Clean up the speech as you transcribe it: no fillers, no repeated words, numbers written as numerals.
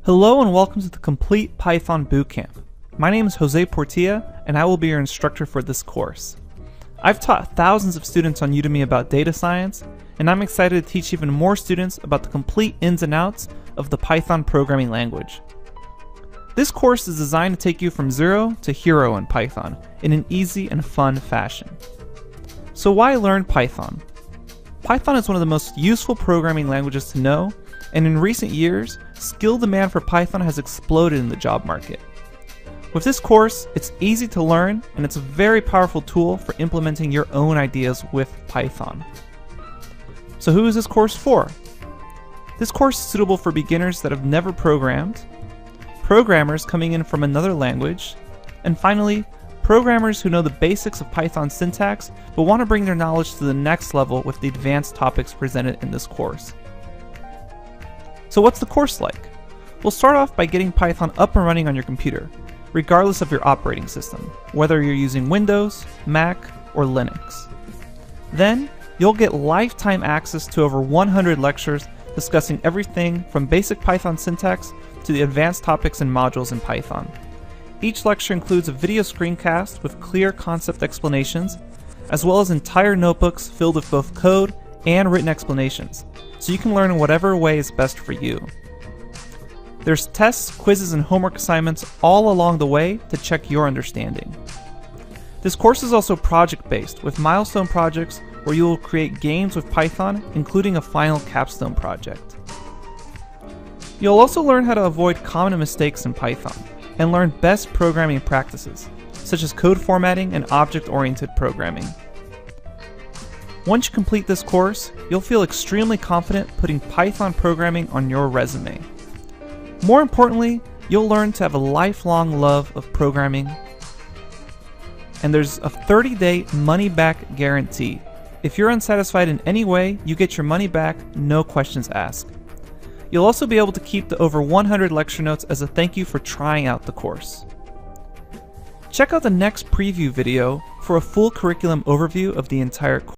Hello and welcome to the Complete Python Bootcamp. My name is Jose Portilla and I will be your instructor for this course. I've taught thousands of students on Udemy about data science, and I'm excited to teach even more students about the complete ins and outs of the Python programming language. This course is designed to take you from zero to hero in Python in an easy and fun fashion. So why learn Python? Python is one of the most useful programming languages to know, and in recent years, skill demand for Python has exploded in the job market. With this course, it's easy to learn, and it's a very powerful tool for implementing your own ideas with Python. So who is this course for? This course is suitable for beginners that have never programmed, programmers coming in from another language, and finally, programmers who know the basics of Python syntax but want to bring their knowledge to the next level with the advanced topics presented in this course. So what's the course like? We'll start off by getting Python up and running on your computer, regardless of your operating system, whether you're using Windows, Mac, or Linux. Then, you'll get lifetime access to over 100 lectures discussing everything from basic Python syntax to the advanced topics and modules in Python. Each lecture includes a video screencast with clear concept explanations, as well as entire notebooks filled with both code and written explanations, so you can learn in whatever way is best for you. There's tests, quizzes, and homework assignments all along the way to check your understanding. This course is also project-based, with milestone projects where you will create games with Python, including a final capstone project. You'll also learn how to avoid common mistakes in Python, and learn best programming practices, such as code formatting and object-oriented programming. Once you complete this course, you'll feel extremely confident putting Python programming on your resume. More importantly, you'll learn to have a lifelong love of programming, and there's a 30-day money-back guarantee. If you're unsatisfied in any way, you get your money back, no questions asked. You'll also be able to keep the over 100 lecture notes as a thank you for trying out the course. Check out the next preview video for a full curriculum overview of the entire course.